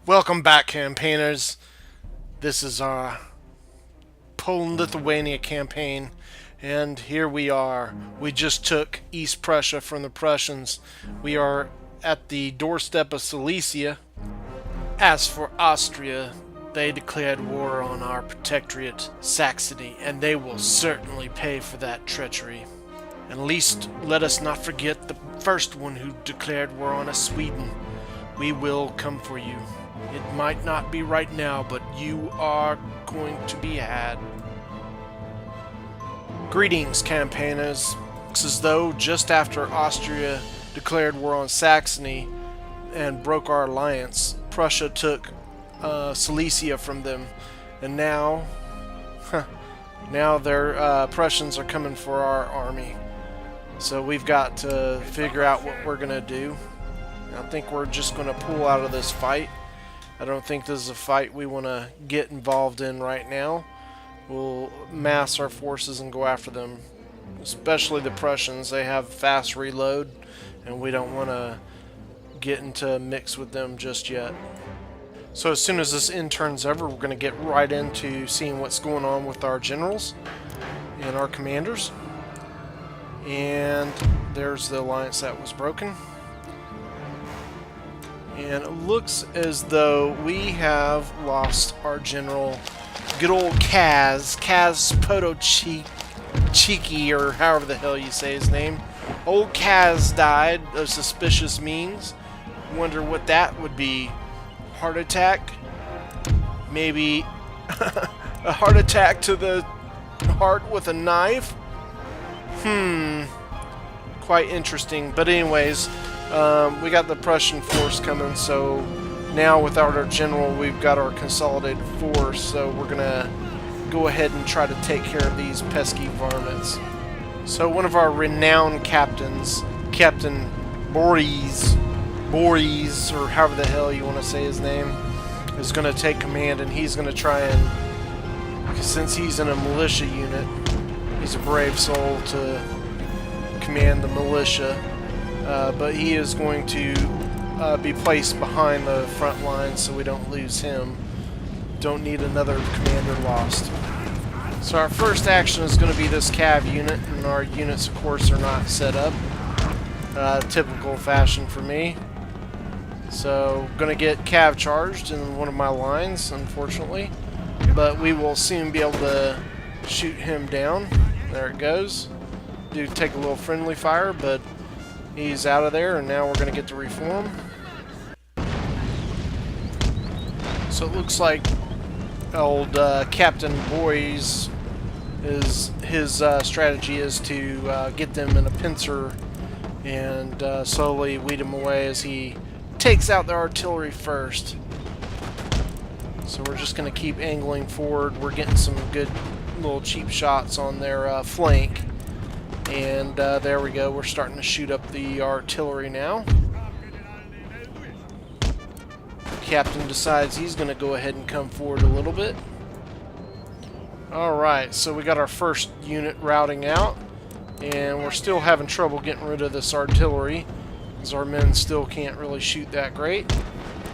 Welcome back, campaigners. This is our Poland-Lithuania campaign, and here we are. We just took East Prussia from the Prussians. We are at the doorstep of Silesia. As for Austria, they declared war on our protectorate, Saxony, and they will certainly pay for that treachery. At least let us not forget the first one who declared war on us, Sweden. We will come for you. It might not be right now, but you are going to be had. Greetings, campaigners. Looks as though just after Austria declared war on Saxony and broke our alliance, Prussia took Silesia from them, and now, now their Prussians are coming for our army. So we've got to figure out what we're gonna do. I think we're just gonna pull out of this fight. I don't think this is a fight we want to get involved in right now. We'll mass our forces and go after them, especially the Prussians. They have fast reload, and we don't want to get into a mix with them just yet. So as soon as this intern's over, we're going to get right into seeing what's going on with our generals and our commanders. And there's the alliance that was broken. And it looks as though we have lost our general, good old Kaz Podolchiki, or however the hell you say his name. Old Kaz died of suspicious means. Wonder what that would be. Heart attack? Maybe a heart attack to the heart with a knife? Quite interesting. But anyways, we got the Prussian force coming, so now without our general, we've got our consolidated force, so we're gonna go ahead and try to take care of these pesky varmints. So one of our renowned captains, Captain Boris, or however the hell you want to say his name, is gonna take command, and he's gonna try and, since he's in a militia unit, he's a brave soul to command the militia. But he is going to be placed behind the front lines so we don't lose him. Don't need another commander lost. So our first action is going to be this cav unit, and our units, of course, are not set up. Typical fashion for me. So going to get cav charged in one of my lines, unfortunately. But we will soon be able to shoot him down. There it goes. Do take a little friendly fire, but he's out of there, and now we're going to get to reform. So it looks like old Captain Boys, his strategy is to get them in a pincer and slowly weed them away as he takes out the artillery first. So we're just going to keep angling forward. We're getting some good little cheap shots on their flank. And there we go, we're starting to shoot up the artillery now. Captain decides he's going to go ahead and come forward a little bit. Alright, so we got our first unit routing out, and we're still having trouble getting rid of this artillery, because our men still can't really shoot that great.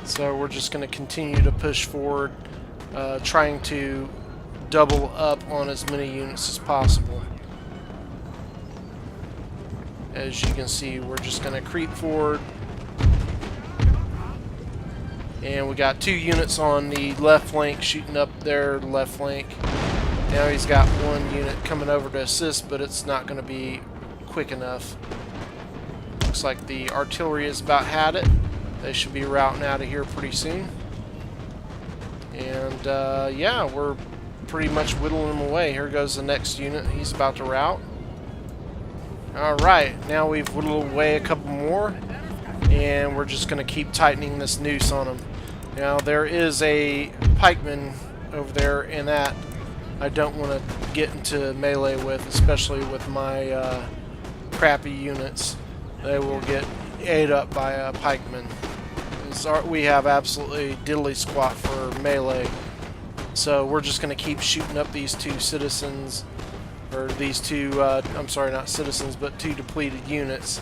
So we're just going to continue to push forward, trying to double up on as many units as possible. As you can see, we're just going to creep forward. And we got 2 units on the left flank shooting up their left flank. Now he's got 1 unit coming over to assist, but it's not going to be quick enough. Looks like the artillery has about had it. They should be routing out of here pretty soon. And yeah, we're pretty much whittling them away. Here goes the next unit. He's about to rout. Alright, now we've whittled away a couple more, and we're just going to keep tightening this noose on them. Now, there is a pikeman over there, and that I don't want to get into melee with, especially with my crappy units. They will get ate up by a pikeman. We have absolutely diddly squat for melee, so we're just going to keep shooting up these 2 citizens, or these 2, I'm sorry, not citizens, but 2 depleted units.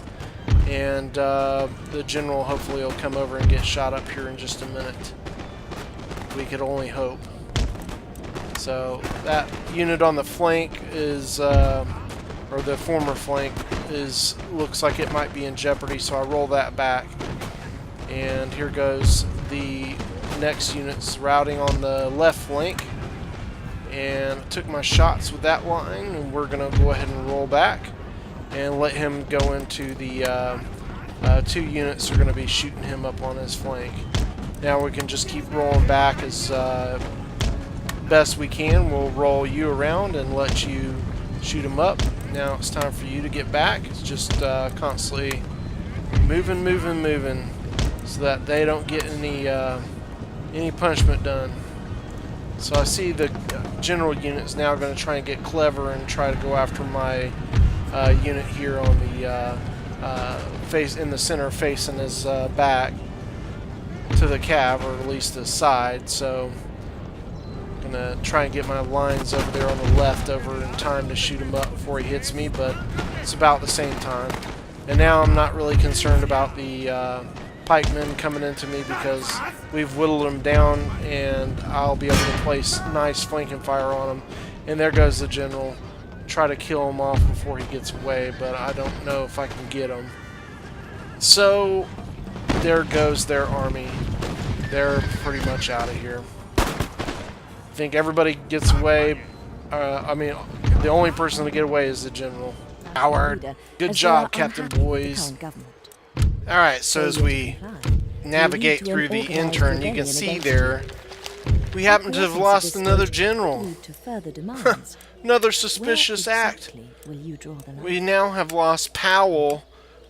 and the general hopefully will come over and get shot up here in just a minute. We could only hope. So that unit on the flank is, or the former flank, looks like it might be in jeopardy, so I roll that back. And here goes the next units routing on the left flank. And I took my shots with that line, and we're going to go ahead and roll back and let him go into the two units that are going to be shooting him up on his flank. Now we can just keep rolling back as best we can. We'll roll you around and let you shoot him up. Now it's time for you to get back. It's just constantly moving, moving, moving, so that they don't get any punishment done. So I see the general unit's now going to try and get clever and try to go after my unit here on the face in the center, facing his back to the cav, or at least the side. So I'm gonna try and get my lines over there on the left over in time to shoot him up before he hits me, but it's about the same time. And now I'm not really concerned about the pikemen coming into me, because we've whittled them down, and I'll be able to place nice flanking fire on them. And there goes the general. Try to kill him off before he gets away, but I don't know if I can get him. So there goes their army. They're pretty much out of here. I think everybody gets away. I mean, the only person to get away is the general. Howard. Good job, Captain Boys. Alright, so as we navigate through the intern, you can see there we happen to have lost another general. Another suspicious act. We now have lost Powell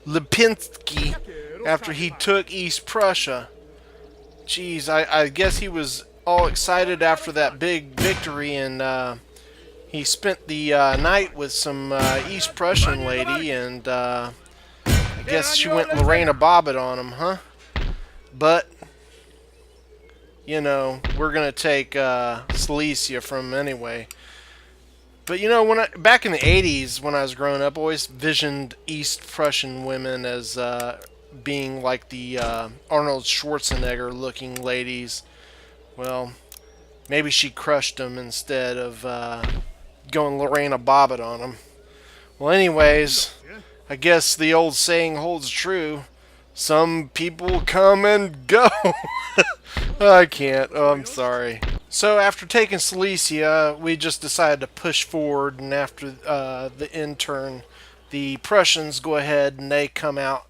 Lipinski after he took East Prussia. Jeez, I guess he was all excited after that big victory, and he spent the night with some East Prussian lady, and I guess she went Lorena Bobbitt on him, huh? But, you know, we're going to take Silesia from him anyway. But, you know, back in the 80s, when I was growing up, I always visioned East Prussian women as being like the Arnold Schwarzenegger-looking ladies. Well, maybe she crushed them instead of going Lorena Bobbitt on them. Well, anyways, I guess the old saying holds true. Some people come and go. I can't. Oh, I'm sorry. So after taking Silesia, we just decided to push forward, and after the intern, the Prussians go ahead and they come out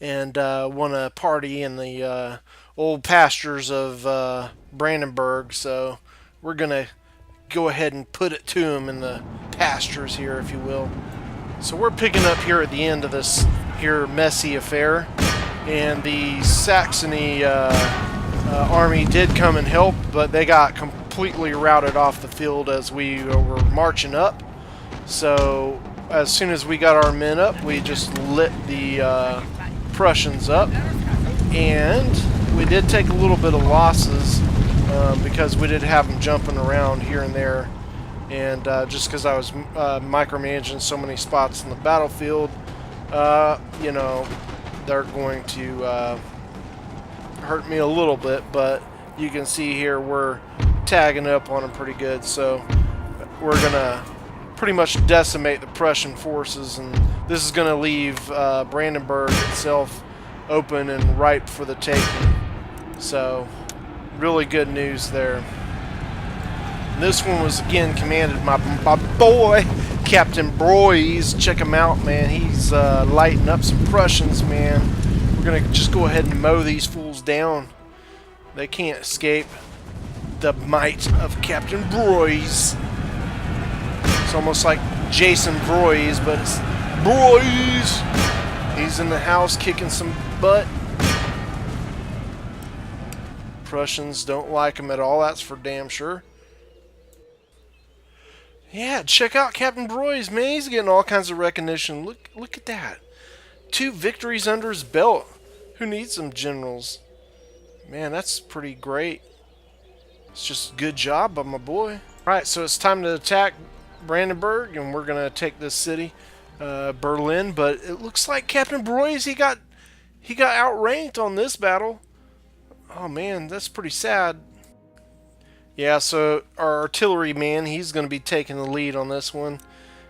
and want to party in the old pastures of Brandenburg. So we're going to go ahead and put it to them in the pastures here, if you will. So we're picking up here at the end of this here messy affair, and the Saxony army did come and help, but they got completely routed off the field as we were marching up. So as soon as we got our men up, we just lit the Prussians up, and we did take a little bit of losses because we did have them jumping around here and there, and just because I was micromanaging so many spots in the battlefield, you know, they're going to hurt me a little bit, but you can see here we're tagging up on them pretty good, so we're gonna pretty much decimate the Prussian forces, and this is gonna leave Brandenburg itself open and ripe for the taking. So really good news there. And this one was again commanded by my boy Captain Broys. Check him out, man. He's lighting up some Prussians, man. We're gonna just go ahead and mow these fools down. They can't escape the might of Captain Broys. It's almost like Jason Broys, but it's Broys. He's in the house kicking some butt. Prussians don't like him at all, that's for damn sure. Yeah, check out Captain Broys, man. He's getting all kinds of recognition. Look at that. 2 victories under his belt. Who needs some generals? Man, that's pretty great. It's just a good job by my boy. Alright, so it's time to attack Brandenburg, and we're going to take this city. Berlin, but it looks like Captain Broyes, he got outranked on this battle. Oh man, that's pretty sad. Yeah, so our artillery man, he's going to be taking the lead on this one.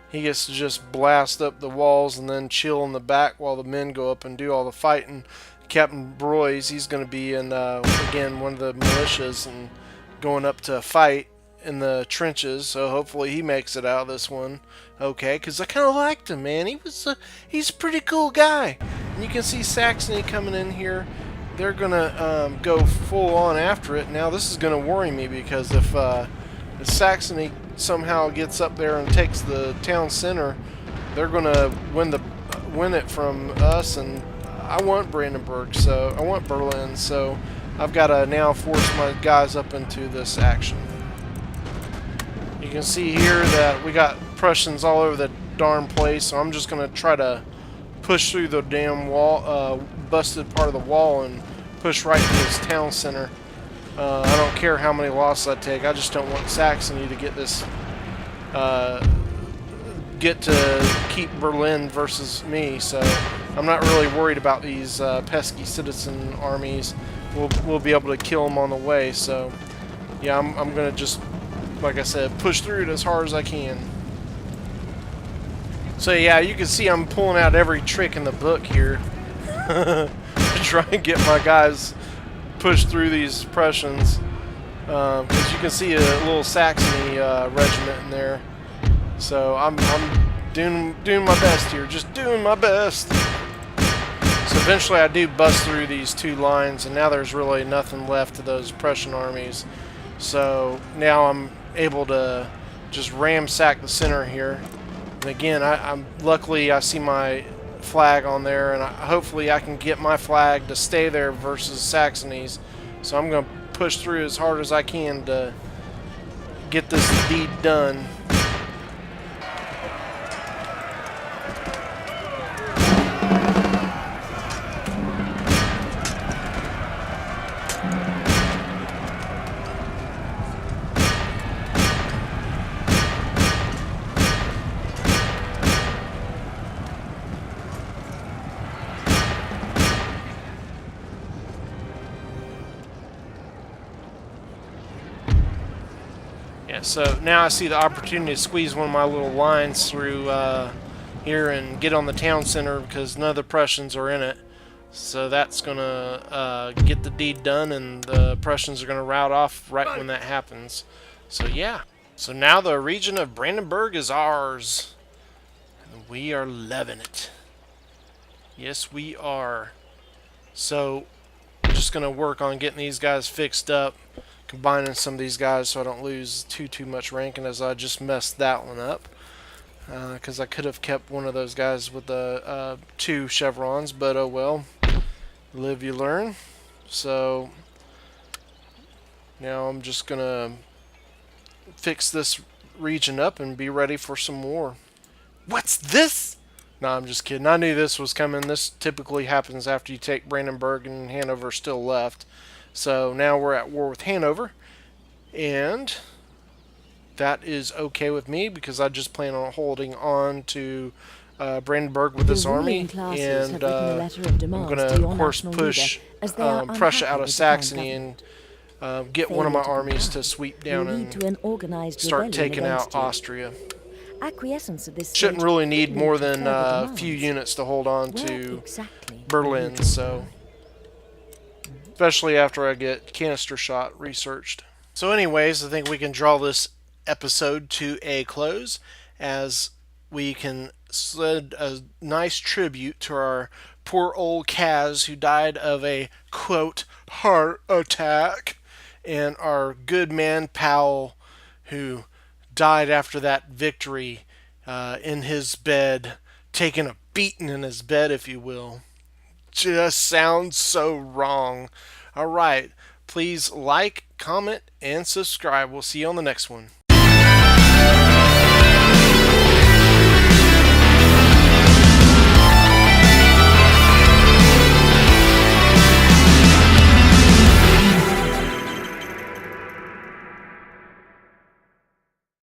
He gets to just blast up the walls and then chill in the back while the men go up and do all the fighting. Captain Broyes, he's going to be in, again, one of the militias and going up to fight in the trenches. So hopefully he makes it out of this one okay, because I kind of liked him, man. He's a pretty cool guy. And you can see Saxony coming in here. They're going to go full on after it. Now this is going to worry me, because if Saxony somehow gets up there and takes the town center, they're going to win it from us, and I want Brandenburg, so I want Berlin, so I've got to now force my guys up into this action. You can see here that we got Prussians all over the darn place, so I'm just going to try to push through the damn wall, busted part of the wall, and push right to this town center. I don't care how many losses I take. I just don't want Saxony to get this, get to keep Berlin versus me. So I'm not really worried about these pesky citizen armies. We'll be able to kill them on the way. So yeah, I'm gonna just, like I said, push through it as hard as I can. So yeah, you can see I'm pulling out every trick in the book here to try and get my guys pushed through these Prussians, because you can see a little Saxony regiment in there. So I'm doing my best here, just doing my best. So eventually I do bust through these two lines, and now there's really nothing left of those Prussian armies. So now I'm able to just ramsack the center here. And again, I'm luckily I see my flag on there, and hopefully I can get my flag to stay there versus Saxony's. So I'm going to push through as hard as I can to get this deed done. So now I see the opportunity to squeeze one of my little lines through here and get on the town center, because none of the Prussians are in it. So that's going to get the deed done, and the Prussians are going to rout off right when that happens. So yeah. So now the region of Brandenburg is ours. And we are loving it. Yes, we are. So I'm just going to work on getting these guys fixed up, combining some of these guys so I don't lose too much ranking, as I just messed that one up, because I could have kept one of those guys with the 2 chevrons, but oh well, live you learn. So now I'm just gonna fix this region up and be ready for some more. What's this? No, I'm just kidding. I knew this was coming. This typically happens after you take Brandenburg, and Hanover still left. So now we're at war with Hanover, and that is okay with me, because I just plan on holding on to Brandenburg with this army, and I'm going to, of course, push Prussia out of Saxony and get one of my armies to sweep down and start taking out Austria. Shouldn't really need more than a few units to hold on to Berlin, so especially after I get canister shot researched. So anyways, I think we can draw this episode to a close, as we can send a nice tribute to our poor old Kaz, who died of a, quote, heart attack, and our good man Powell, who died after that victory in his bed, taking a beating in his bed, if you will. Just sounds so wrong. Alright, please like, comment, and subscribe. We'll see you on the next one.